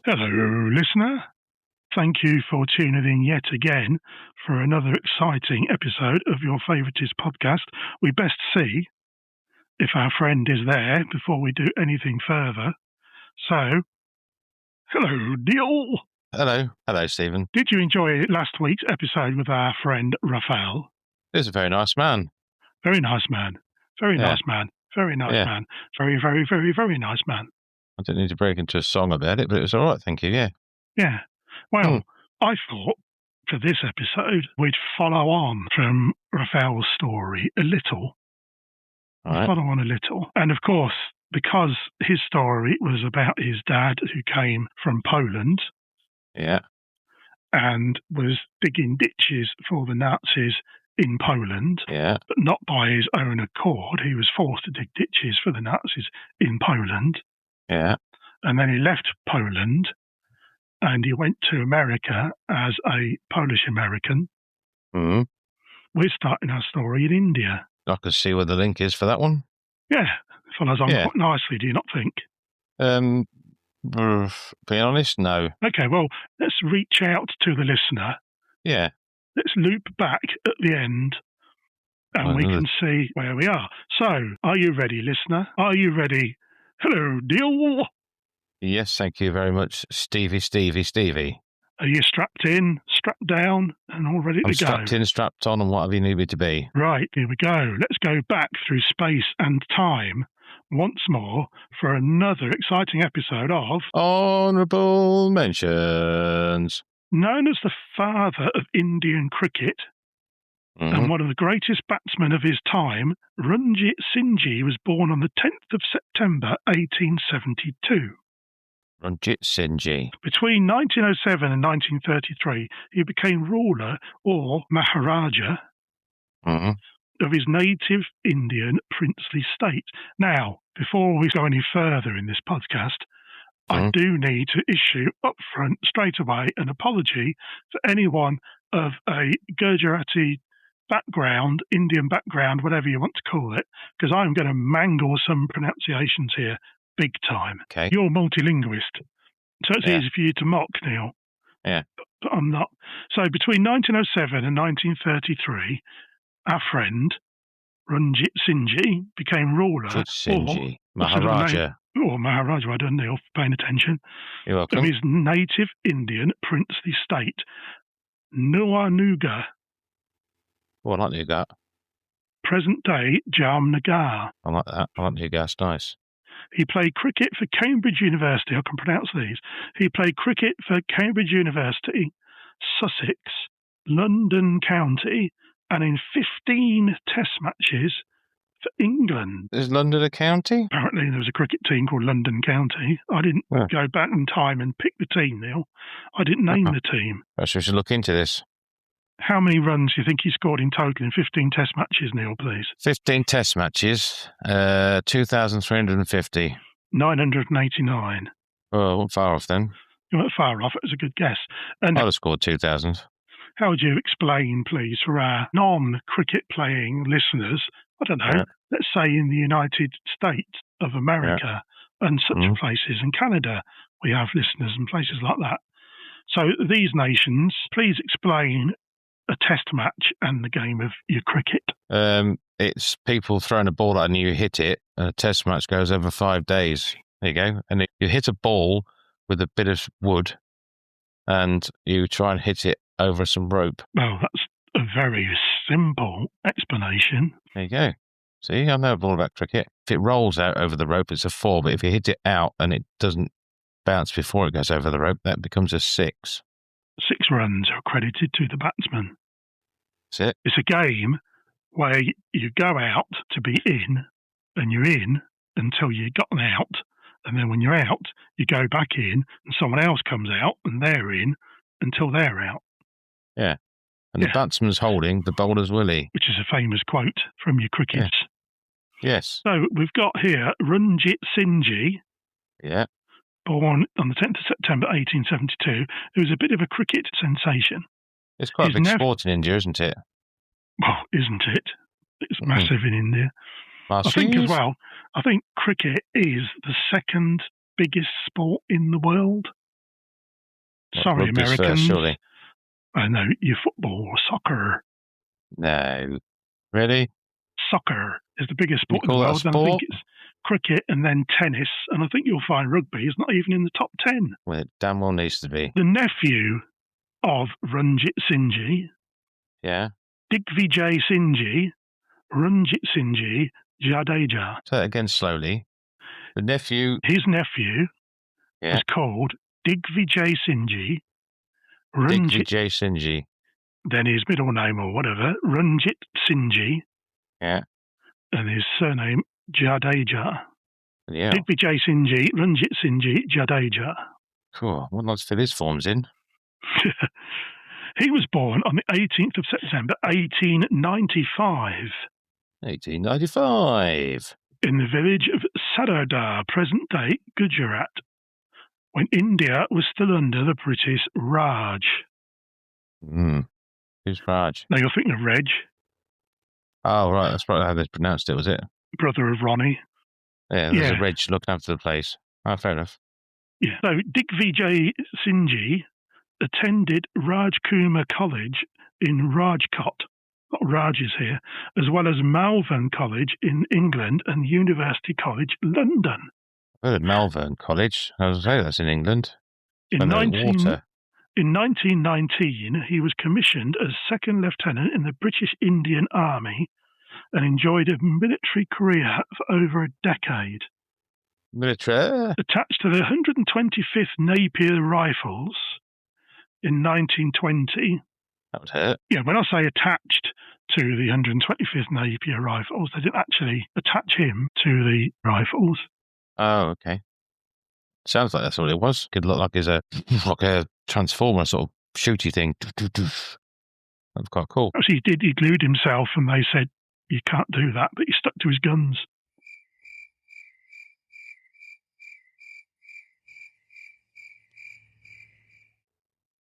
Hello, listener. Thank you for tuning in yet again for another exciting episode of your favouriteest podcast. We best see if our friend is there before we do anything further. So, hello, Neil. Hello, Stephen. Did you enjoy last week's episode with our friend Raphael? He's a very nice man. Very nice man. Very nice man. Very nice man. Very, very, very, very nice man. I didn't need to break into a song about it, but it was all right, thank you, yeah. Yeah. Well, I thought for this episode we'd follow on from Raphael's story a little. Right. Follow on a little. And of course, because his story was about his dad who came from Poland. Yeah. And was digging ditches for the Nazis in Poland. Yeah. But not by his own accord. He was forced to dig ditches for the Nazis in Poland. Yeah. And then he left Poland and he went to America as a Polish American. Mm-hmm. We're starting our story in India. I can see where the link is for that one. Yeah, follows on quite nicely, do you not think? Being honest, no. Okay, well, let's reach out to the listener. Yeah. Let's loop back at the end and we can see where we are. So, are you ready, listener? Are you ready? Hello, Neil. Yes, thank you very much, Stevie. Are you strapped in, strapped down, and all ready to go? I'm strapped in, strapped on, and whatever you need me to be. Right, here we go. Let's go back through space and time once more for another exciting episode of Honourable Mentions. Known as the father of Indian cricket and one of the greatest batsmen of his time, Ranjitsinhji was born on the 10th of September 1872. Ranjitsinhji. Between 1907 and 1933, he became ruler, or Maharaja, of his native Indian princely state. Now, before we go any further in this podcast, I do need to issue upfront straight away an apology to anyone of a Gujarati background, Indian background, whatever you want to call it, because I'm going to mangle some pronunciations here big time. Okay. You're a multilingualist, so it's easy for you to mock, Neil. Yeah. But I'm not. So between 1907 and 1933, our friend Ranjitsinhji became ruler. Ranjitsinhji. Maharaja. Or Maharaja, I don't know, for paying attention. You're welcome. Of his native Indian princely state, Nawanagar. Oh, I like Nougat. Present-day Jamnagar. I like that. I like Nougat. It's nice. He played cricket for Cambridge University. I can pronounce these. He played cricket for Cambridge University, Sussex, London County, and in 15 test matches for England. Is London a county? Apparently there was a cricket team called London County. I didn't go back in time and pick the team, Neil. I didn't name the team. Perhaps we should look into this. How many runs do you think he scored in total in 15 test matches, Neil, please? 15 test matches, 2,350. 989. Oh, I wasn't far off then. You weren't far off. It was a good guess. And I'd have scored 2,000. How would you explain, please, for our non-cricket playing listeners, I don't know, let's say in the United States of America and such places, in Canada, we have listeners and places like that. So these nations, please explain a test match and the game of your cricket. It's people throwing a ball out and you hit it, and a test match goes over 5 days. There you go. And you hit a ball with a bit of wood and you try and hit it over some rope. Well, that's a very simple explanation. There you go. See, I know all about cricket. If it rolls out over the rope, it's a 4, but if you hit it out and it doesn't bounce before it goes over the rope, that becomes a 6. 6 runs are credited to the batsman. That's it. It's a game where you go out to be in, and you're in until you've gotten out, and then when you're out, you go back in, and someone else comes out, and they're in until they're out. Yeah. And the batsman's holding, the bowler's willy. Which is a famous quote from your crickets. Yes. So we've got here Ranjitsinhji. Yeah. Born on the 10th of September 1872, who was a bit of a cricket sensation. It's quite a big sport in India, isn't it? Well, isn't it? It's massive in India. I think as well, I think cricket is the second biggest sport in the world. Sorry, Rugby's Americans. first, surely. I know, your football or soccer. No. Really? Soccer is the biggest sport You in the call world. that a And I think sport? it's cricket and then tennis. And I think you'll find rugby is not even in the top 10. Well, it damn well needs to be. The nephew of Ranjitsinhji, Yeah. Digvijaysinhji, Ranjitsinhji Jadeja. Say it again slowly. The nephew. His nephew Yeah. is called Digvijaysinhji. Digvijaysinhji. Then his middle name or whatever, Ranjitsinhji. Yeah. And his surname, Jadeja. Yeah. Digvijaysinhji, Ranjitsinhji Jadeja. Cool. Well, let's fill his forms in. He was born on the 18th of September, 1895. 1895. In the village of Sarodar, present-day Gujarat, when India was still under the British Raj. Who's Raj? Now you're thinking of Reg. Oh, right. That's probably how they pronounced it, was it? Brother of Ronnie. Yeah, there's a Reg looking after the place. Oh, fair enough. Yeah. So Digvijaysinhji attended Rajkumar College in Rajkot, not Raj's here, as well as Malvern College in England and University College, London. I've heard of Malvern College. I was going to say that's in England. In 1919, he was commissioned as second lieutenant in the British Indian Army and enjoyed a military career for over a decade. Military? Attached to the 125th Napier Rifles in 1920. That would hurt. Yeah, when I say attached to the 125th Napier Rifles, they didn't actually attach him to the rifles. Oh, okay. Sounds like that's all it was. Could look like a transformer sort of shooty thing. That was quite cool. Actually, he glued himself and they said, you can't do that, but he stuck to his guns.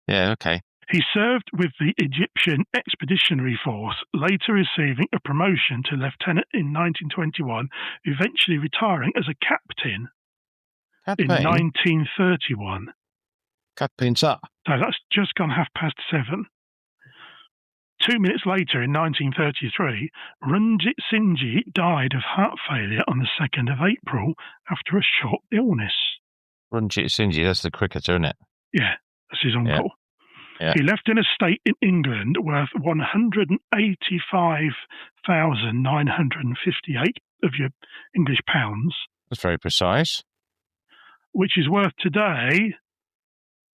Yeah, okay. He served with the Egyptian Expeditionary Force, later receiving a promotion to lieutenant in 1921, eventually retiring as a captain in 1931. Captain, sir. So that's just gone 7:30. 2 minutes later, in 1933, Ranjitsinhji died of heart failure on the 2nd of April after a short illness. Ranjitsinhji, that's the cricketer, isn't it? Yeah, that's his uncle. Yeah. He left an estate in England worth 185,958 of your English pounds. That's very precise. Which is worth today...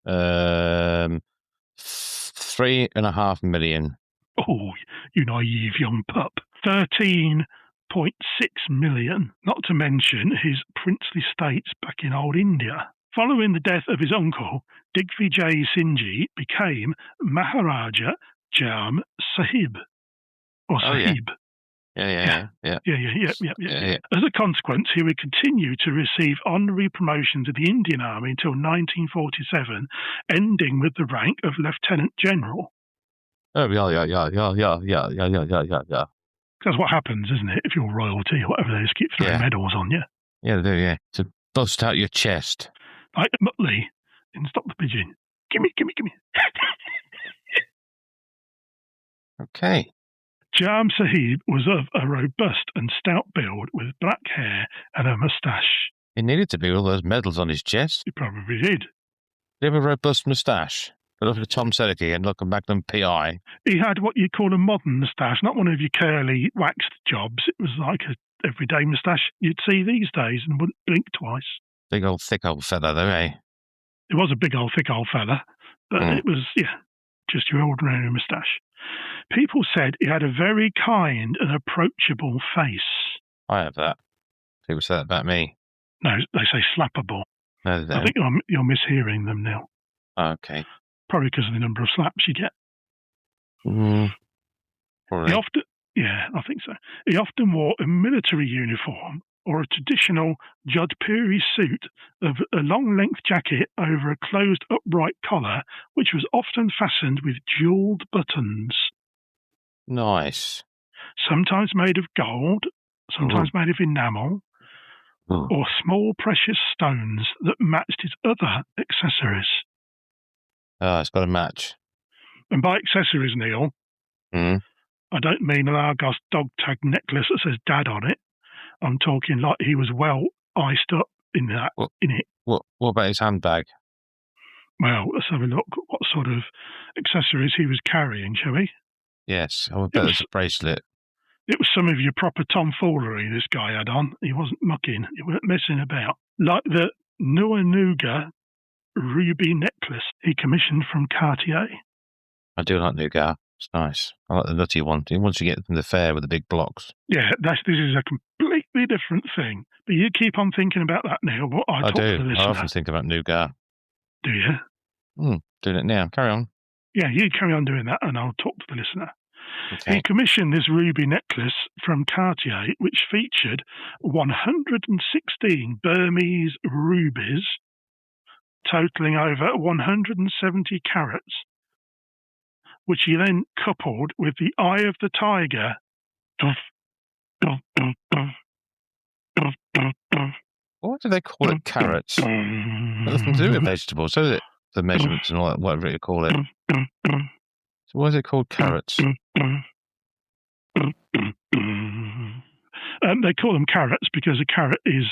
3.5 million. Oh, you naive young pup. 13.6 million, not to mention his princely states back in old India. Following the death of his uncle, Digvijaysinhji became Maharaja Jam Sahib. Or Sahib. Yeah. As a consequence, he would continue to receive honorary promotions in the Indian Army until 1947, ending with the rank of Lieutenant General. Oh, yeah. That's what happens, isn't it? If you're royalty or whatever, they just keep throwing medals on you. Yeah, they do, yeah. To bust out your chest. Like Muttley in Stop the Pigeon. Gimme. Okay. Jam Sahib was of a robust and stout build with black hair and a moustache. He needed to be with all those medals on his chest. He probably did. Did he have a robust moustache? Look at Tom Selleck and look at Magnum P.I. He had what you call a modern moustache, not one of your curly waxed jobs. It was like a everyday moustache you'd see these days and wouldn't blink twice. Big old thick old fella though, eh? It was a big old thick old fella, but it was, just your ordinary moustache. People said he had a very kind and approachable face. I have that. People say that about me. No, they say slappable. No, they don't. I think you're mishearing them now. Okay. Probably because of the number of slaps you get. Probably. I think so. He often wore a military uniform or a traditional Jodhpuri suit of a long-length jacket over a closed upright collar, which was often fastened with jewelled buttons. Nice. Sometimes made of gold, sometimes made of enamel, or small precious stones that matched his other accessories. Oh, it's got a match. And by accessories, Neil, I don't mean an Argos dog tag necklace that says Dad on it. I'm talking like he was well iced up in it. What about his handbag? Well, let's have a look what sort of accessories he was carrying, shall we? Yes, I would bet it's a bracelet. It was some of your proper tomfoolery this guy had on. He wasn't mucking. He wasn't messing about. Like the Nawanagar ruby necklace he commissioned from Cartier. I do like Nougat. It's nice. I like the nutty one. Once you get from the fair with the big blocks. Yeah, this is a completely different thing. But you keep on thinking about that, Neil. What I talk do. To the listener. I often think about Nougat. Do you? Doing it now. Carry on. Yeah, you carry on doing that and I'll talk to the listener. Okay. He commissioned this ruby necklace from Cartier, which featured 116 Burmese rubies, totaling over 170 carats, which he then coupled with the eye of the tiger. Why do they call it carrots? Nothing to do with vegetables, so is it? The measurements and all that, whatever you call it. So why is it called carrots? They call them carrots because a carrot is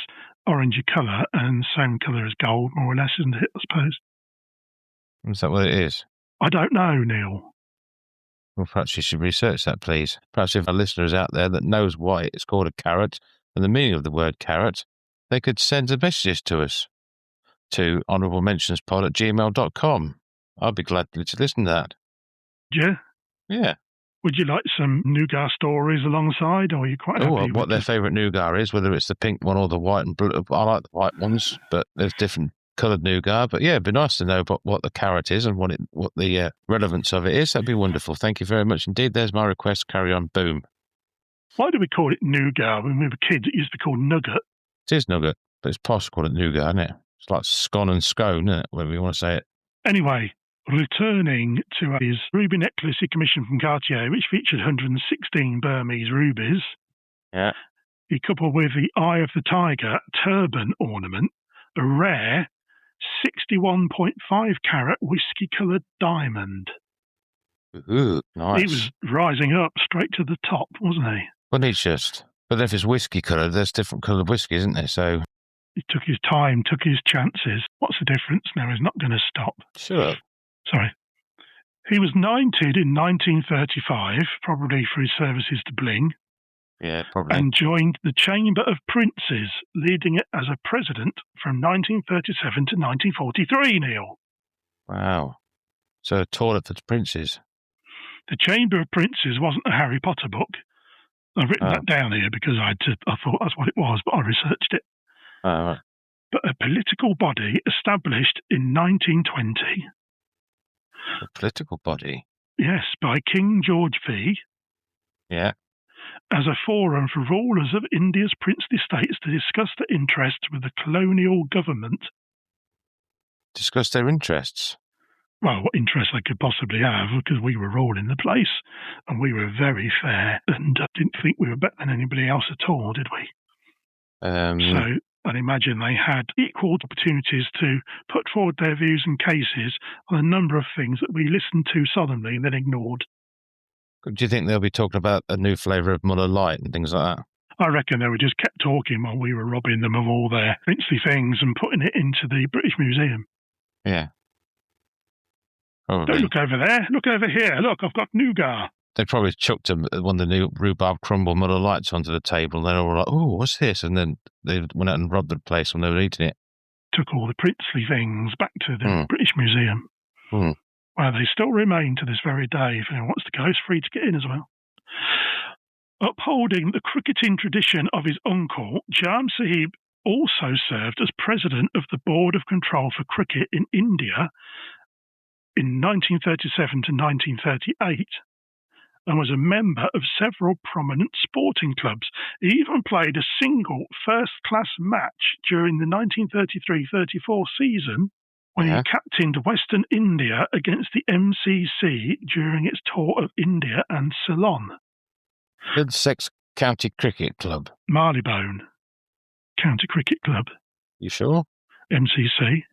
orangey colour and same colour as gold, more or less, isn't it, I suppose? Is that what it is? I don't know, Neil. Well, perhaps you should research that, please. Perhaps if our listeners out there that knows why it's called a carrot and the meaning of the word carrot, they could send a messages to us to honourablementionspod@gmail.com. I'd be glad to listen to that. Yeah? Yeah. Would you like some nougat stories alongside, or are you quite happy what their favourite nougat is, whether it's the pink one or the white and blue. I like the white ones, but there's different coloured nougat. But yeah, it'd be nice to know what the carrot is and what the relevance of it is. That'd be wonderful. Thank you very much indeed. There's my request. Carry on. Boom. Why do we call it nougat? When we were kids, it used to be called nugget. It is nugget, but it's posh to call it nougat, isn't it? It's like scone and scone, isn't it, whatever you want to say it. Anyway, returning to his ruby necklace he commissioned from Cartier, which featured 116 Burmese rubies. Yeah. He coupled with the eye of the tiger turban ornament, a rare 61.5 carat whiskey-coloured diamond. Ooh, nice. He was rising up straight to the top, wasn't he? Well, he's just. But if it's whiskey-coloured, there's different coloured whiskey, isn't there? So he took his time, took his chances. What's the difference? Now he's not going to stop. Sure. Sorry. He was knighted in 1935, probably for his services to Bling. Yeah, probably. And joined the Chamber of Princes, leading it as a president from 1937 to 1943, Neil. Wow. So a toilet for the princes. The Chamber of Princes wasn't a Harry Potter book. I've written that down here because I thought that's what it was, but I researched it. Oh, right. But a political body established in 1920. A political body? Yes, by King George V. Yeah. As a forum for rulers of India's princely states to discuss their interests with the colonial government. Discuss their interests? Well, what interest they could possibly have, because we were ruling the place, and we were very fair, and didn't think we were better than anybody else at all, did we? So I'd imagine they had equal opportunities to put forward their views and cases on a number of things that we listened to solemnly and then ignored. Do you think they'll be talking about a new flavour of Muller Lite and things like that? I reckon they were just kept talking while we were robbing them of all their princely things and putting it into the British Museum. Yeah. Probably. Don't look over there. Look over here. Look, I've got nougat. They probably chucked one of the new rhubarb crumble Muller Lights onto the table, and they were like, "Oh, what's this?" And then they went out and robbed the place when they were eating it. Took all the princely things back to the British Museum, where they still remain to this very day. If anyone wants to go, it's free to get in as well. Upholding the cricketing tradition of his uncle, Jam Sahib also served as president of the Board of Control for Cricket in India in 1937 to 1938. And was a member of several prominent sporting clubs. He even played a single first-class match during the 1933-34 season when he captained Western India against the MCC during its tour of India and Ceylon. Middlesex County Cricket Club. Marylebone County Cricket Club. You sure? MCC.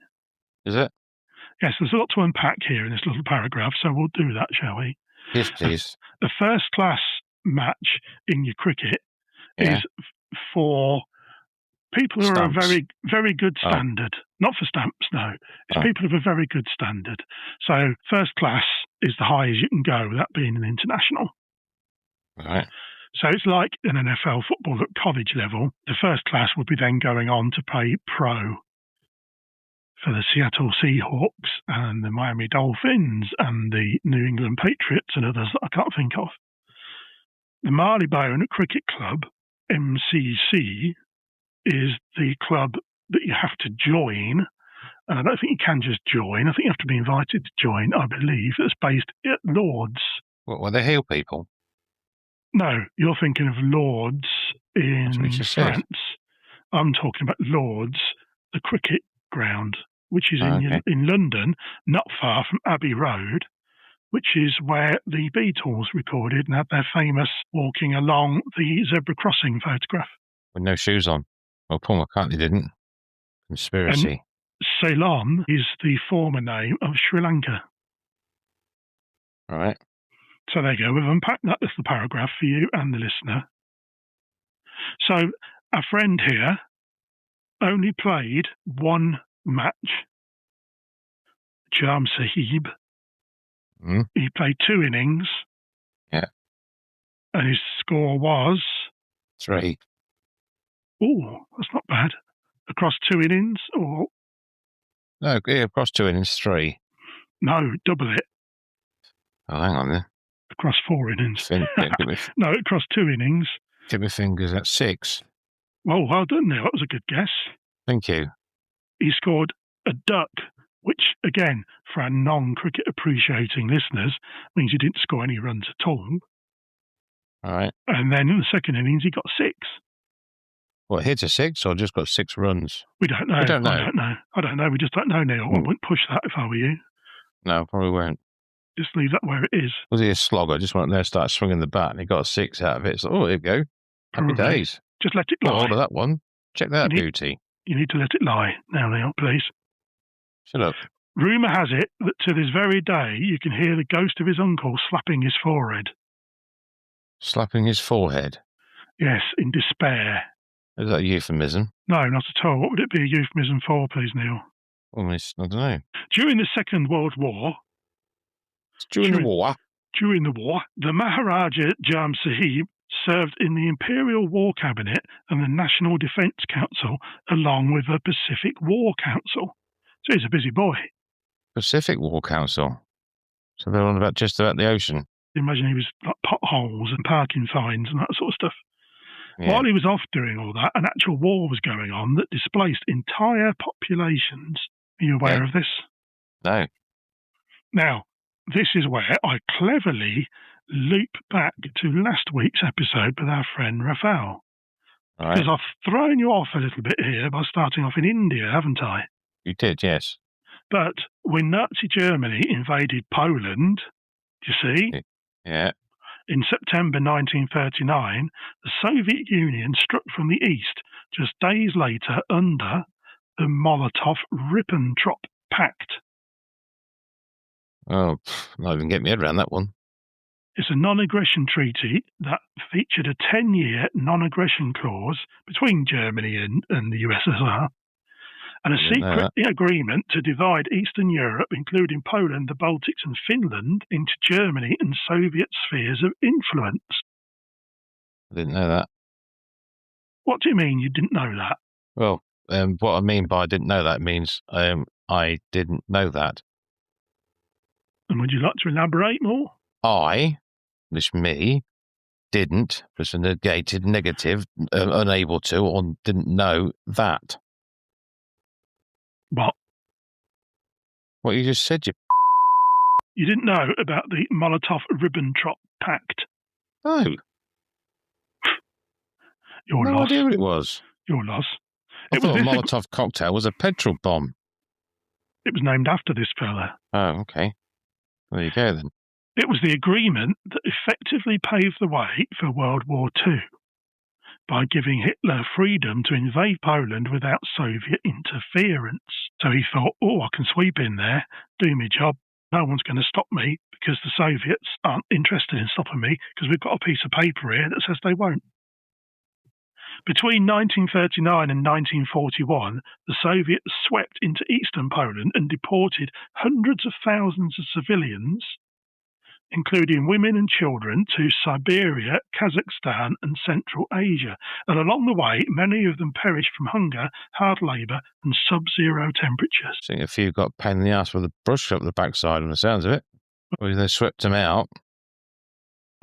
Is it? Yes, there's a lot to unpack here in this little paragraph, so we'll do that, shall we? Yes, please. The first-class match in your cricket is for people who are a very, very good standard. Not for stamps, no. It's people of a very good standard. So first class is the highest you can go without being an international. Right. So it's like an NFL football at college level. The first class would be then going on to play pro for the Seattle Seahawks and the Miami Dolphins and the New England Patriots and others that I can't think of. The Marylebone Cricket Club, MCC, is the club that you have to join. And I don't think you can just join. I think you have to be invited to join, I believe. That's based at Lords. What, were they Heel people? No, you're thinking of Lords in France. I'm talking about Lords, the cricket ground, which is in London, not far from Abbey Road, which is where the Beatles recorded and had their famous walking along the zebra crossing photograph. With no shoes on. Well, Paul McCartney didn't. Conspiracy. And Ceylon is the former name of Sri Lanka. All right. So there you go. We've unpacked that little paragraph for you and the listener. So our friend here only played one match. Jam Sahib. He played 2 innings. Yeah. And his score was 3. Oh, that's not bad. Across 2 innings, or no, across 2 innings, 3. No, double it. Oh, hang on then. Across 4 innings. No, across 2 innings. Give me fingers at 6. Well done, Neil. That was a good guess. Thank you. He scored a duck, which, again, for our non-cricket appreciating listeners, means he didn't score any runs at all. All right. And then in the second innings, he got 6. What, hit a 6 or just got 6 runs? We don't know. I don't know. We just don't know, Neil. I wouldn't push that if I were you. No, probably won't. Just leave that where it is. Was he a slogger? Just went there, started swinging the bat, and he got a 6 out of it. So, there you go. Happy days. Just let it lie. Got hold of that one. Check that beauty. You need to let it lie now, Neil, please. Shut up. Rumour has it that to this very day, you can hear the ghost of his uncle slapping his forehead. Slapping his forehead? Yes, in despair. Is that a euphemism? No, not at all. What would it be a euphemism for, please, Neil? Well, I don't know. During the Second World War... During the war, the Maharaja Jam Sahib served in the Imperial War Cabinet and the National Defence Council, along with the Pacific War Council. So he's a busy boy. Pacific War Council? So they're on just about the ocean? Imagine he was like potholes and parking fines and that sort of stuff. Yeah. While he was off doing all that, an actual war was going on that displaced entire populations. Are you aware of this? No. Now, this is where I cleverly loop back to last week's episode with our friend Rafael. Because I've thrown you off a little bit here by starting off in India, haven't I? You did, yes. But when Nazi Germany invaded Poland, do you see? Yeah. In September 1939, the Soviet Union struck from the east just days later under the Molotov-Ribbentrop Pact. Oh, not even get me head around that one. It's a non-aggression treaty that featured a 10-year non-aggression clause between Germany and the USSR, and a secret agreement to divide Eastern Europe, including Poland, the Baltics and Finland, into Germany and Soviet spheres of influence. I didn't know that. What do you mean you didn't know that? Well, what I mean by I didn't know that means I didn't know that. And would you like to elaborate more? Me, didn't, was a negated, negative, unable to, or didn't know that. What? What you just said, You didn't know about the Molotov-Ribbentrop Pact? No. Your no loss. idea what it was. Your loss. I thought a Molotov cocktail was a petrol bomb. It was named after this fella. Oh, okay. There you go, then. It was the agreement that effectively paved the way for World War II. by giving Hitler freedom to invade Poland without Soviet interference. So he thought, I can sweep in there, do my job. No one's going to stop me because the Soviets aren't interested in stopping me because we've got a piece of paper here that says they won't. Between 1939 and 1941, the Soviets swept into eastern Poland and deported hundreds of thousands of civilians, including women and children, to Siberia, Kazakhstan and Central Asia. And along the way, many of them perished from hunger, hard labour and sub-zero temperatures. I think a few got a pain in the ass with a brush up the backside on the sounds of it. Or they swept them out.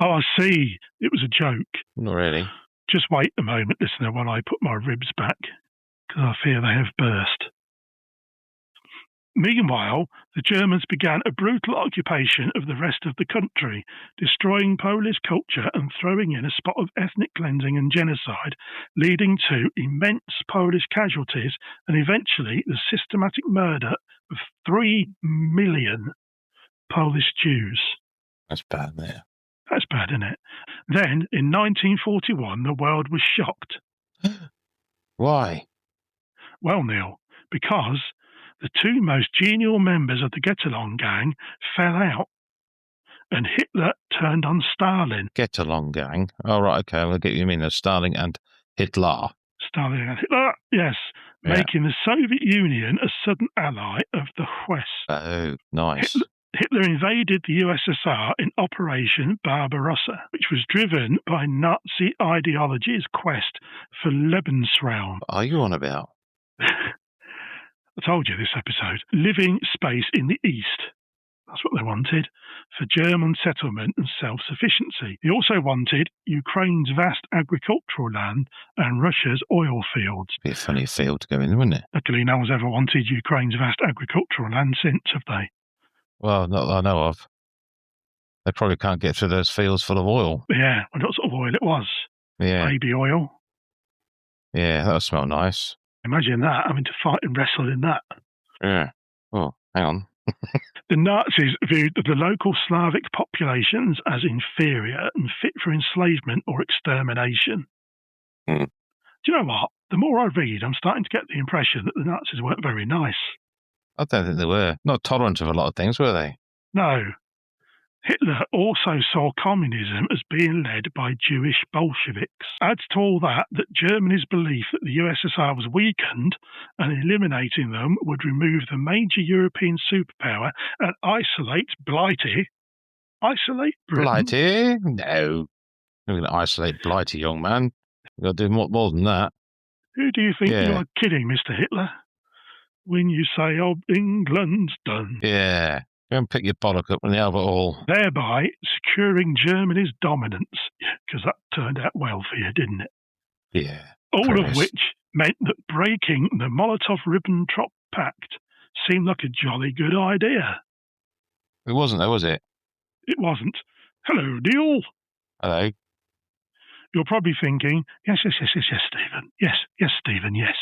Oh, I see. It was a joke. Not really. Just wait a moment, listener, while I put my ribs back, because I fear they have burst. Meanwhile, the Germans began a brutal occupation of the rest of the country, destroying Polish culture and throwing in a spot of ethnic cleansing and genocide, leading to immense Polish casualties and eventually the systematic murder of 3 million Polish Jews. That's bad, there. That's bad, isn't it? Then, in 1941, the world was shocked. Why? Well, Neil, because the 2 most genial members of the get-along gang fell out, and Hitler turned on Stalin. Get-along gang? Oh, right, okay, I'll get you mean as Stalin and Hitler. Stalin and Hitler, yes, making the Soviet Union a sudden ally of the West. Oh, nice. Hitler invaded the USSR in Operation Barbarossa, which was driven by Nazi ideology's quest for Lebensraum. What are you on about? I told you this episode. Living space in the East. That's what they wanted, for German settlement and self-sufficiency. They also wanted Ukraine's vast agricultural land and Russia's oil fields. Be a funny field to go in, wouldn't it? Luckily, no one's ever wanted Ukraine's vast agricultural land since, have they? Well, not that I know of. They probably can't get through those fields full of oil. Yeah, what sort of oil it was. Yeah. Baby oil. Yeah, that would smell nice. Imagine that, having to fight and wrestle in that. Yeah. Oh, hang on. The Nazis viewed the local Slavic populations as inferior and fit for enslavement or extermination. Mm. Do you know what? The more I read, I'm starting to get the impression that the Nazis weren't very nice. I don't think they were. Not tolerant of a lot of things, were they? No. Hitler also saw communism as being led by Jewish Bolsheviks. Add to all that Germany's belief that the USSR was weakened and eliminating them would remove the major European superpower and isolate Blighty. Isolate Britain? Blighty? No. We're going to isolate Blighty, young man. We've got to do more than that. Who do you think you're kidding, Mr. Hitler? When you say, England's done. Yeah. Go and pick your bollock up in the Albert Hall. Thereby securing Germany's dominance. Because that turned out well for you, didn't it? Yeah. All of which meant that breaking the Molotov-Ribbentrop Pact seemed like a jolly good idea. It wasn't, though, was it? It wasn't. Hello, Neil. Hello. You're probably thinking, yes, Stephen. Yes, Stephen, yes.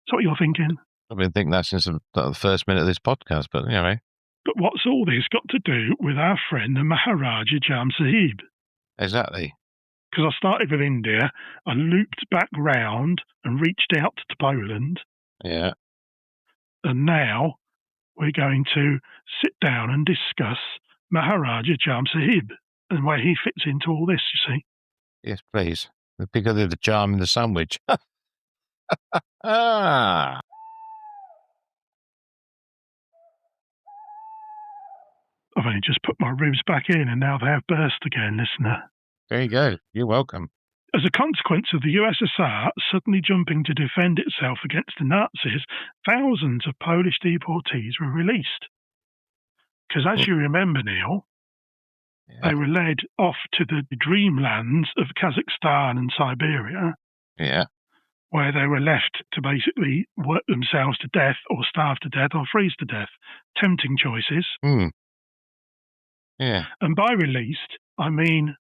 That's what you're thinking. I've been thinking that since the first minute of this podcast, but anyway. But what's all this got to do with our friend, the Maharaja Jam Sahib? Exactly. Because I started with India, I looped back round and reached out to Poland. Yeah. And now we're going to sit down and discuss Maharaja Jam Sahib and where he fits into all this, you see. Yes, please. The bigger the jam in the sandwich. Ah. I've only just put my ribs back in and now they have burst again, listener. There you go. You're welcome. As a consequence of the USSR suddenly jumping to defend itself against the Nazis, thousands of Polish deportees were released. Because as you remember, Neil, they were led off to the dreamlands of Kazakhstan and Siberia, where they were left to basically work themselves to death or starve to death or freeze to death. Tempting choices. Yeah. And by released, I mean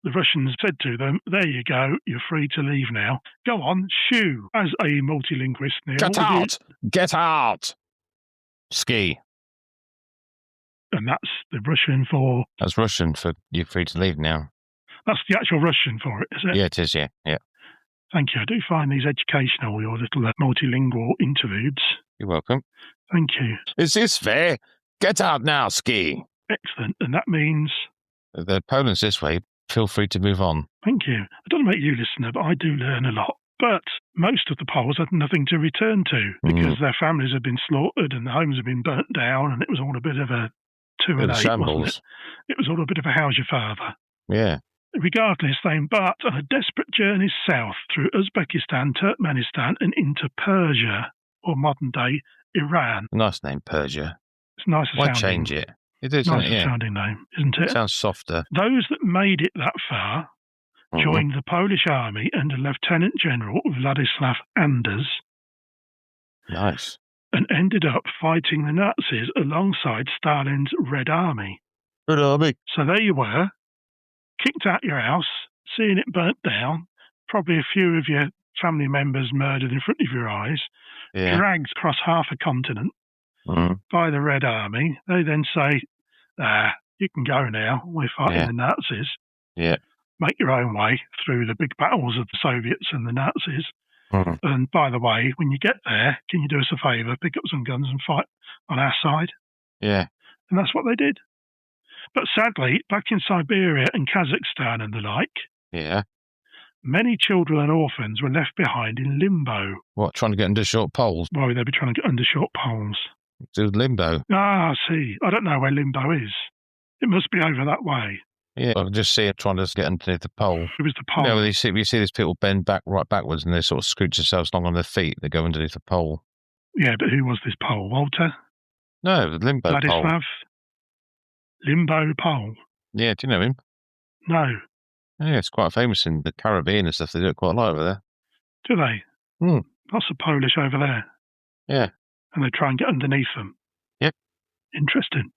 the Russians said to them, there you go, you're free to leave now. Go on, shoo. As a multilinguist, Neil. Get out! Get out! Ski. And that's the Russian for... That's Russian for you're free to leave now. That's the actual Russian for it, is it? Yeah, it is, yeah. Thank you. I do find these educational, your little multilingual interludes. You're welcome. Thank you. Is this fair? Get out now, Ski. Excellent. And that means... The Poland's this way. Feel free to move on. Thank you. I don't know about you, listener, but I do learn a lot. But most of the Poles had nothing to return to because their families had been slaughtered and the homes had been burnt down, and it was all a bit of a 2 and 8, shambles. wasn't it? It was all a bit of a how's your father. Yeah. Regardless, they embarked on a desperate journey south through Uzbekistan, Turkmenistan, and into Persia, or modern-day Iran. Nice name, Persia. It's nicer sounding. Why change it? It is nicer sounding name, isn't it? It sounds softer. Those that made it that far joined the Polish army under Lieutenant General Władysław Anders. Nice. And ended up fighting the Nazis alongside Stalin's Red Army. Red Army. So there you were, kicked out your house, seeing it burnt down, probably a few of your family members murdered in front of your eyes, dragged across half a continent by the Red Army. They then say, you can go now, we're fighting the Nazis. Yeah. Make your own way through the big battles of the Soviets and the Nazis. And by the way, when you get there, can you do us a favour, pick up some guns and fight on our side? Yeah. And that's what they did. But sadly, back in Siberia and Kazakhstan and the like, many children and orphans were left behind in limbo. What, trying to get under short poles? Why would they be trying to get under short poles? Do limbo. Ah, I see. I don't know where limbo is. It must be over that way. Yeah, I can just see it trying to get underneath the pole. It was the pole. You know, you see these people bend right backwards and they sort of scooch themselves along on their feet. They go underneath the pole. Yeah, but who was this pole? Walter? No, the limbo pole. Władysław? Limbo pole? Yeah, do you know him? No. Yeah, it's quite famous in the Caribbean and stuff. They do it quite a lot over there. Do they? Lots of Polish over there. Yeah. And they try and get underneath them. Yep. Interesting.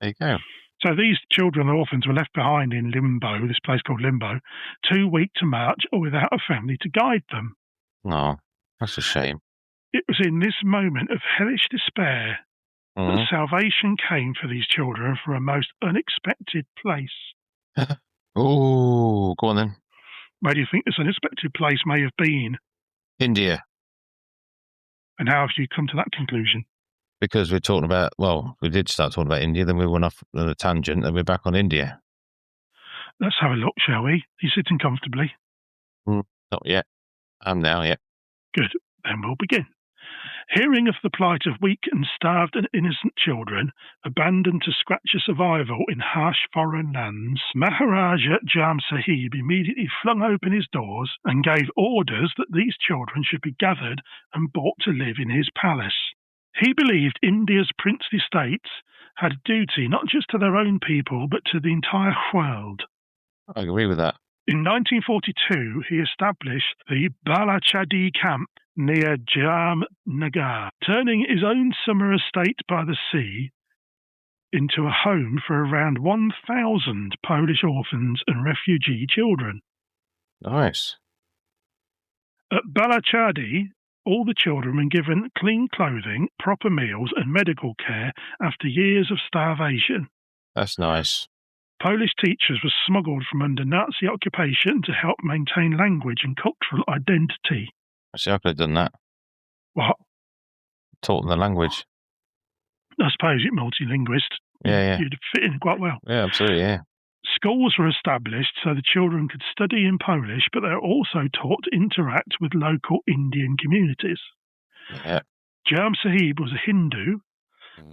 There you go. So these children and orphans were left behind in Limbo, this place called Limbo, too weak to march or without a family to guide them. Oh, that's a shame. It was in this moment of hellish despair that salvation came for these children from a most unexpected place. Oh, go on then. Where do you think this unexpected place may have been? India. And how have you come to that conclusion? Because we're talking about, we did start talking about India, then we went off on a tangent, and we're back on India. Let's have a look, shall we? Are you sitting comfortably? Not yet. I'm now, yeah. Good. Then we'll begin. Hearing of the plight of weak and starved and innocent children, abandoned to scratch a survival in harsh foreign lands, Maharaja Jam Sahib immediately flung open his doors and gave orders that these children should be gathered and brought to live in his palace. He believed India's princely states had a duty not just to their own people, but to the entire world. I agree with that. In 1942, he established the Balachadi camp near Jamnagar, turning his own summer estate by the sea into a home for around 1,000 Polish orphans and refugee children. Nice. At Balachadi, all the children were given clean clothing, proper meals and medical care after years of starvation. That's nice. Polish teachers were smuggled from under Nazi occupation to help maintain language and cultural identity. I see, I could have done that. What? Taught them the language. I suppose you're multilinguist. Yeah. You'd fit in quite well. Yeah, absolutely, yeah. Schools were established so the children could study in Polish, but they were also taught to interact with local Indian communities. Yeah. Jam Sahib was a Hindu,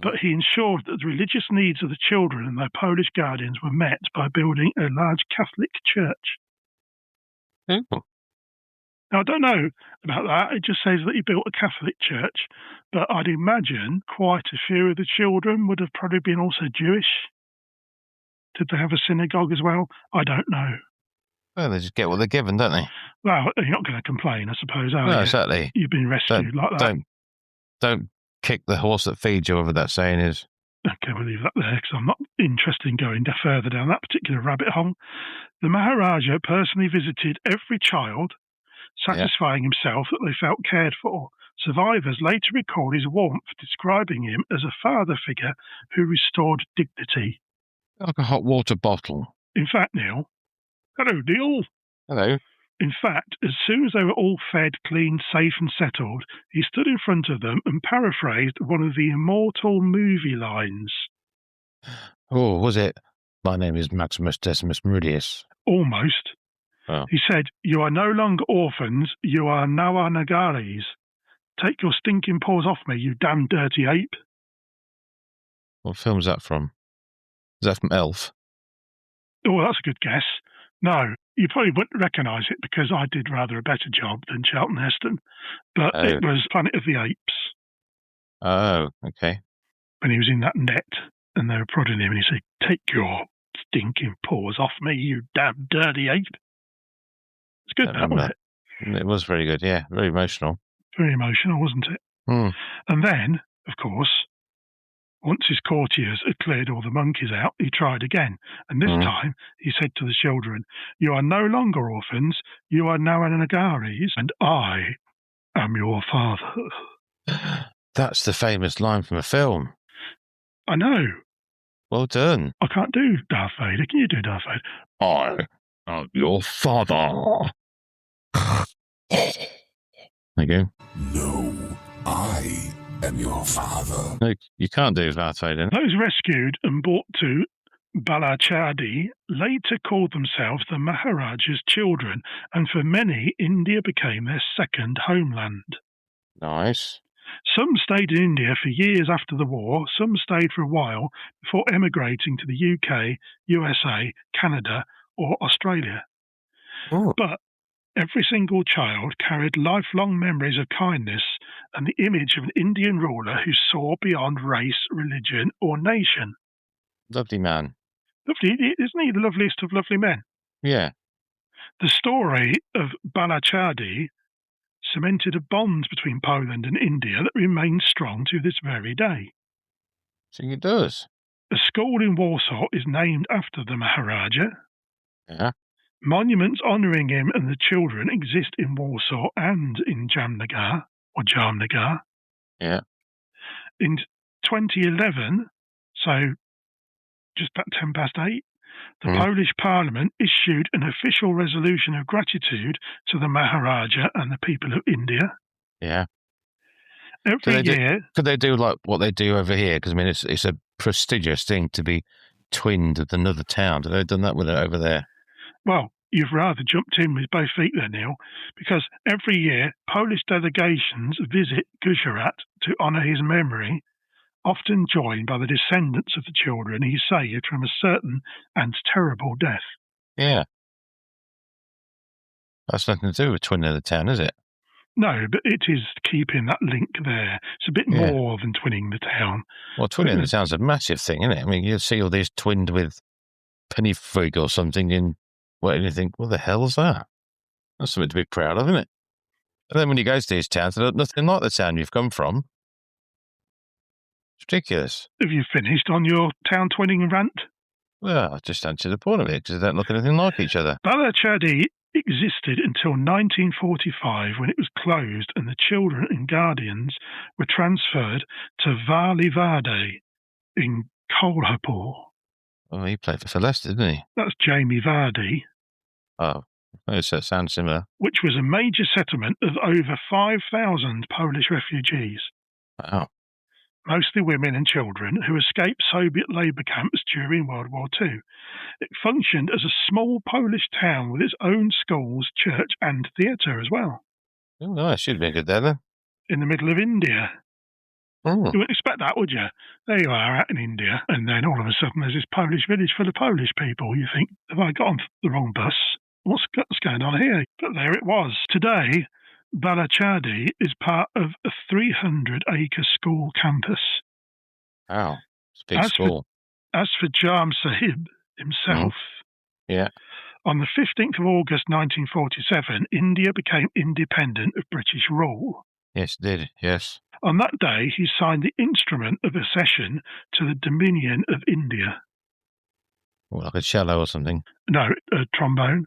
but he ensured that the religious needs of the children and their Polish guardians were met by building a large Catholic church. Ooh. Now, I don't know about that. It just says that he built a Catholic church, but I'd imagine quite a few of the children would have probably been also Jewish. Did they have a synagogue as well? I don't know. Well, they just get what they're given, don't they? Well, you're not going to complain, I suppose, are you? No, exactly. You've been rescued like that. Don't kick the horse that feeds you, whatever that saying is. Okay, we'll leave that there because I'm not interested in going further down that particular rabbit hole. The Maharaja personally visited every child, satisfying himself that they felt cared for. Survivors later recall his warmth, describing him as a father figure who restored dignity. Like a hot water bottle. In fact, Neil. Hello, Neil. Hello. In fact, as soon as they were all fed, clean, safe and settled, he stood in front of them and paraphrased one of the immortal movie lines. Oh, was it? My name is Maximus Decimus Meridius. Almost. Oh. He said, "You are no longer orphans, you are Nawanagaris. Take your stinking paws off me, you damn dirty ape." What film's that from? Is that from Elf? Oh, that's a good guess. No, you probably wouldn't recognise it because I did rather a better job than Charlton Heston. But It was Planet of the Apes. Oh, okay. When he was in that net and they were prodding him and he said, "Take your stinking paws off me, you damn dirty ape." It's good, that, wasn't it? It was very good, yeah. Very emotional. Very emotional, wasn't it? Mm. And then, of course, once his courtiers had cleared all the monkeys out, he tried again. And this time, he said to the children, "You are no longer orphans, you are Nawanagaris, and I am your father." That's the famous line from a film. I know. Well done. I can't do Darth Vader. Can you do Darth Vader? I am your father. There you go. No, I am your father. No, you can't do Darth Vader. Those rescued and brought to Balachadi later called themselves the Maharaja's children, and for many, India became their second homeland. Nice. Some stayed in India for years after the war, some stayed for a while before emigrating to the UK, USA, Canada, or Australia. Oh. But every single child carried lifelong memories of kindness and the image of an Indian ruler who saw beyond race, religion, or nation. Lovely man. Lovely, isn't he the loveliest of lovely men? Yeah. The story of Balachadi cemented a bond between Poland and India that remains strong to this very day. So it does. A school in Warsaw is named after the Maharaja. Yeah. Monuments honouring him and the children exist in Warsaw and in Jamnagar, or Jamnagar. Yeah. In 2011, so just about 8:10, the Polish Parliament issued an official resolution of gratitude to the Maharaja and the people of India. Yeah. Every year... Could they do like what they do over here? Because, I mean, it's a prestigious thing to be twinned with another town. Have they done that with it over there? Well, you've rather jumped in with both feet there, Neil, because every year Polish delegations visit Gujarat to honour his memory, often joined by the descendants of the children he saved from a certain and terrible death. Yeah. That's nothing to do with twinning the town, is it? No, but it is keeping that link there. It's a bit more than twinning the town. Well, twinning the town's a massive thing, isn't it? I mean, you see all these twinned with penny fig or something, and you think, what the hell is that? That's something to be proud of, isn't it? And then when you go to these towns, they're nothing like the town you've come from. It's ridiculous. Have you finished on your town twinning rant? Well, I just answered the point of it, because they don't look anything like each other. Balachadi existed until 1945, when it was closed and the children and guardians were transferred to Valivade in Kolhapur. Oh, he played for Leicester, didn't he? That's Jamie Vardy. Oh, that sounds similar. Which was a major settlement of over 5,000 Polish refugees. Wow. Mostly women and children who escaped Soviet labour camps during World War II. It functioned as a small Polish town with its own schools, church and theatre as well. Oh, nice. You'd been good there, then. In the middle of India. You wouldn't expect that, would you? There you are out in India, and then all of a sudden there's this Polish village full of Polish people. You think, have I got on the wrong bus? What's going on here? But there it was. Today, Balachadi is part of a 300-acre school campus. Wow, it's a big school. As for Jam Sahib himself, on the 15th of August 1947, India became independent of British rule. Yes, it did, yes. On that day, he signed the instrument of accession to the Dominion of India. What, like a cello or something? No, a trombone.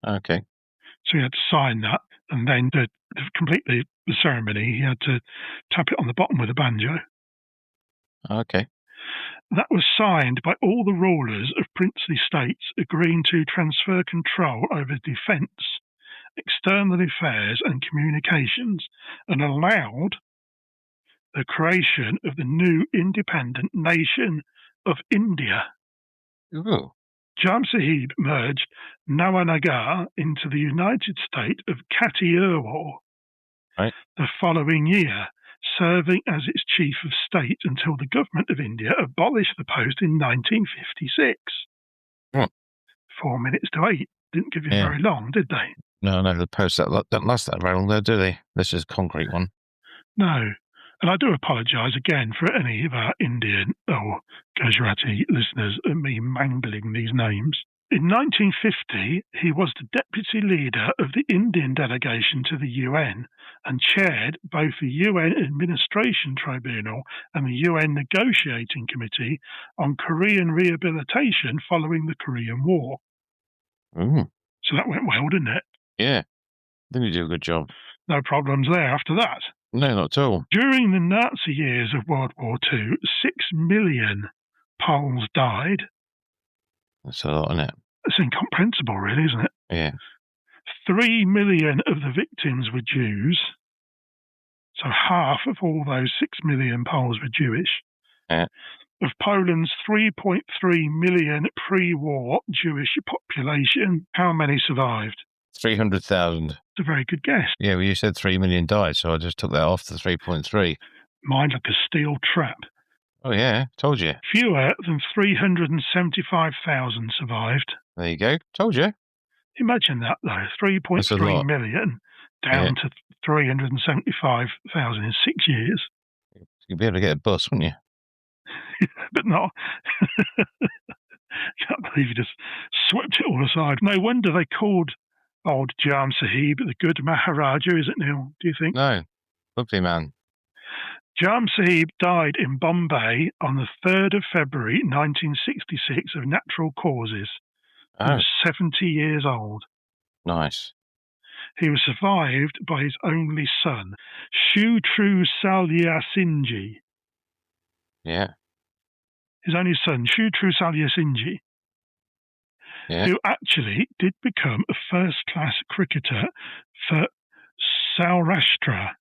Okay. So he had to sign that, and then to complete the ceremony, he had to tap it on the bottom with a banjo. Okay. That was signed by all the rulers of princely states agreeing to transfer control over defence external affairs and communications, and allowed the creation of the new independent nation of India. Ooh. Jam Sahib merged Nawanagar into the United State of Kathiawar the following year, serving as its chief of state until the government of India abolished the post in 1956. 4 minutes to 8. Didn't give you very long, did they? No, the posts don't last that very long, though, do they? This is a concrete one. No. And I do apologise again for any of our Indian or Gujarati listeners and me mangling these names. In 1950, he was the deputy leader of the Indian delegation to the UN and chaired both the UN Administration Tribunal and the UN Negotiating Committee on Korean rehabilitation following the Korean War. Ooh. So that went well, didn't it? Yeah. Then you do a good job. No problems there after that. No, not at all. During the Nazi years of World War II, 6 million Poles died. That's a lot, isn't it? It's incomprehensible, really, isn't it? Yeah. 3 million of the victims were Jews. So half of all those 6 million Poles were Jewish. Yeah. Of Poland's 3.3 million pre-war Jewish population, how many survived? 300,000. It's a very good guess. Yeah, well, you said 3 million died, so I just took that off the 3.3. Mind like a steel trap. Oh, yeah, told you. Fewer than 375,000 survived. There you go. Told you. Imagine that, though. 3.3 million down to 375,000 in 6 years. You'd be able to get a bus, wouldn't you? But not. Can't believe you just swept it all aside. No wonder they called old Jam Sahib the good Maharaja, is it, Neil? Do you think? No. Lovely man. Jam Sahib died in Bombay on the 3rd of February 1966 of natural causes. He was 70 years old. Nice. He was survived by his only son, Digvijaysinhji. Yeah. His only son, Digvijaysinhji, who actually did become a first-class cricketer for Saurashtra,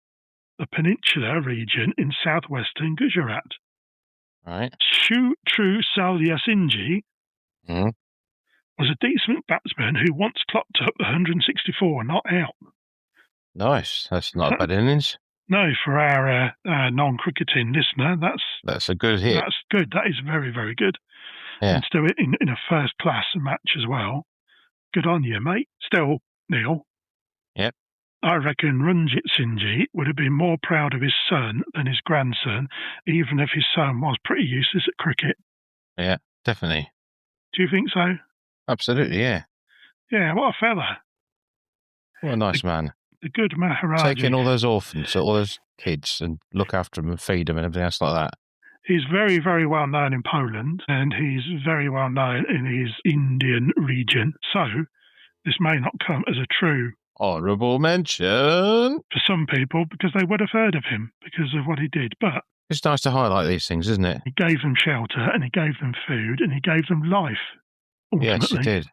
a peninsula region in southwestern Gujarat. Right. Digvijaysinhji was a decent batsman who once clocked up 164 not out. Nice. That's not a bad innings. No, for our non-cricketing listener, that's a good hit. That's good. That is very, very good. Yeah. And still in a first-class match as well. Good on you, mate. Still, Neil. Yep. I reckon Ranjitsinhji would have been more proud of his son than his grandson, even if his son was pretty useless at cricket. Yeah, definitely. Do you think so? Absolutely, yeah. Yeah, what a fella. What a nice man. The good Maharaja. Take in all those orphans, all those kids, and look after them and feed them and everything else like that. He's very, very well known in Poland, and he's very well known in his Indian region. So, this may not come as a true honourable mention for some people, because they would have heard of him because of what he did. But it's nice to highlight these things, isn't it? He gave them shelter, and he gave them food, and he gave them life. Ultimately. Yes, he did.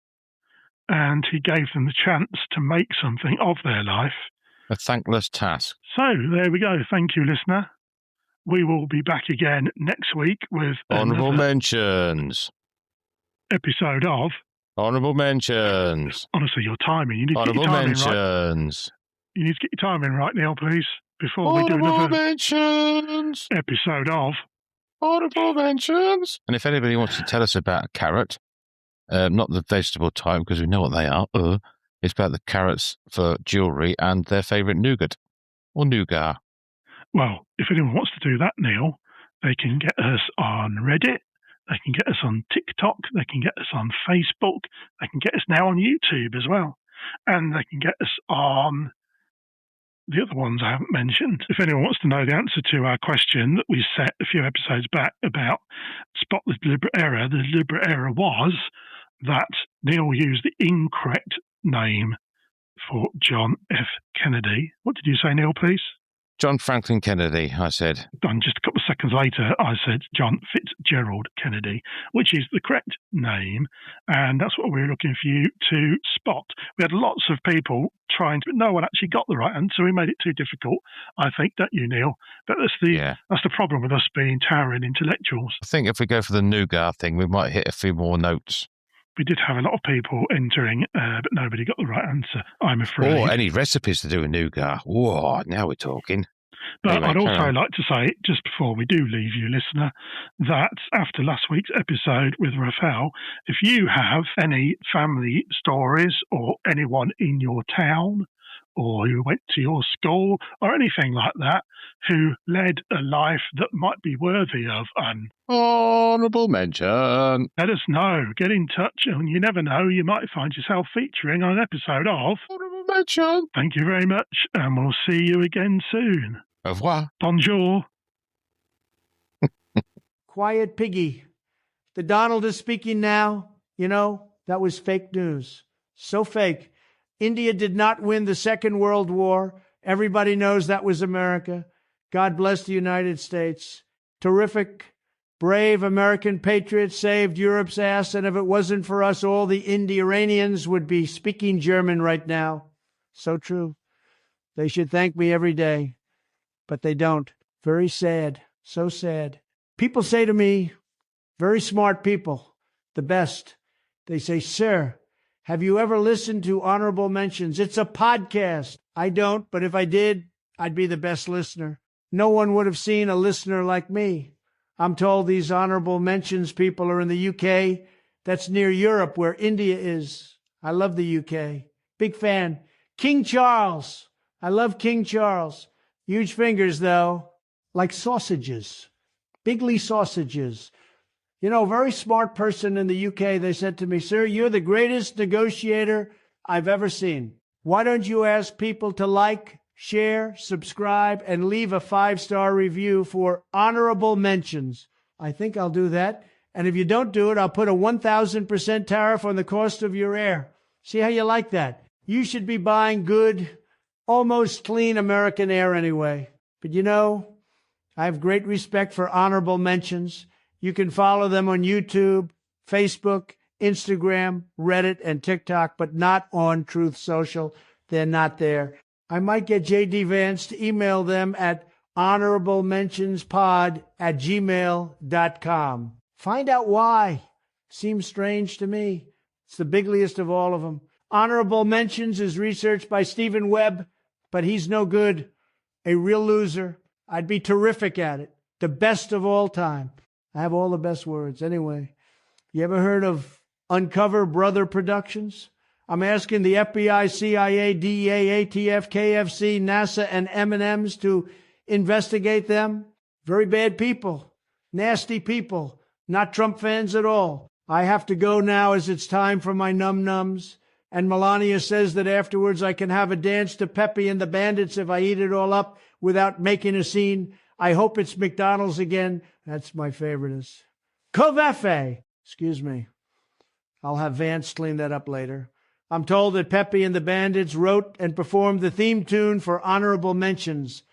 And he gave them the chance to make something of their life. A thankless task. So, there we go. Thank you, listener. We will be back again next week with honourable mentions. Episode of honourable mentions. Honestly, your timing. You need to get your timing right. You need to get your timing right, Neil, please, before we do another mentions. Episode of honourable mentions. And if anybody wants to tell us about a carrot, not the vegetable type, because we know what they are. It's about the carrots for jewellery and their favourite nougat or nougat. Well, if anyone wants to do that, Neil, they can get us on Reddit, they can get us on TikTok, they can get us on Facebook, they can get us now on YouTube as well, and they can get us on the other ones I haven't mentioned. If anyone wants to know the answer to our question that we set a few episodes back about spot the deliberate error was that Neil used the incorrect name for John F. Kennedy. What did you say, Neil, please? John Franklin Kennedy, I said. And just a couple of seconds later, I said John Fitzgerald Kennedy, which is the correct name. And that's what we're looking for you to spot. We had lots of people trying to, but no one actually got the right answer. We made it too difficult, I think, don't you, Neil? But that's the problem with us being towering intellectuals. I think if we go for the nougat thing, we might hit a few more notes. We did have a lot of people entering, but nobody got the right answer, I'm afraid. Or any recipes to do with nougat. Whoa, now we're talking. But anyway, I'd also like to say, just before we do leave you, listener, that after last week's episode with Raphael, if you have any family stories or anyone in your town or who went to your school or anything like that who led a life that might be worthy of an honourable mention, let us know. Get in touch, and you never know, you might find yourself featuring on an episode of honourable mention. Thank you very much, and we'll see you again soon. Au revoir. Bonjour. Quiet piggy. The Donald is speaking now. You know, that was fake news. So fake. India did not win the Second World War. Everybody knows that was America. God bless the United States. Terrific, brave American patriots saved Europe's ass, and if it wasn't for us, all the Iranians would be speaking German right now. So true. They should thank me every day, but they don't. Very sad. So sad. People say to me, very smart people, the best, they say, sir, have you ever listened to Honorable Mentions? It's a podcast. I don't, but if I did, I'd be the best listener. No one would have seen a listener like me. I'm told these Honorable Mentions people are in the UK. That's near Europe, where India is. I love the UK. Big fan. King Charles. I love King Charles. Huge fingers, though, like sausages. Bigly sausages. You know, very smart person in the UK, they said to me, sir, you're the greatest negotiator I've ever seen. Why don't you ask people to like, share, subscribe, and leave a 5-star review for Honorable Mentions? I think I'll do that. And if you don't do it, I'll put a 1,000% tariff on the cost of your air. See how you like that? You should be buying good, almost clean American air anyway. But you know, I have great respect for Honorable Mentions. You can follow them on YouTube, Facebook, Instagram, Reddit, and TikTok, but not on Truth Social. They're not there. I might get J.D. Vance to email them at honorablementionspod@gmail.com. Find out why. Seems strange to me. It's the bigliest of all of them. Honorable Mentions is researched by Stephen Webb, but he's no good. A real loser. I'd be terrific at it. The best of all time. I have all the best words. Anyway, you ever heard of Uncover Brother Productions? I'm asking the FBI, CIA, DEA, ATF, KFC, NASA, and M&Ms to investigate them. Very bad people. Nasty people. Not Trump fans at all. I have to go now as it's time for my num-nums. And Melania says that afterwards I can have a dance to Pepe and the Bandits if I eat it all up without making a scene. I hope it's McDonald's again. That's my favoriteest. Covefe. Excuse me. I'll have Vance clean that up later. I'm told that Pepe and the Bandits wrote and performed the theme tune for Honorable Mentions.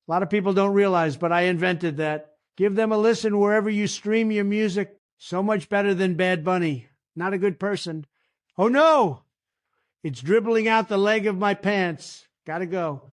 A lot of people don't realize, but I invented that. Give them a listen wherever you stream your music. So much better than Bad Bunny. Not a good person. Oh no! It's dribbling out the leg of my pants. Gotta go.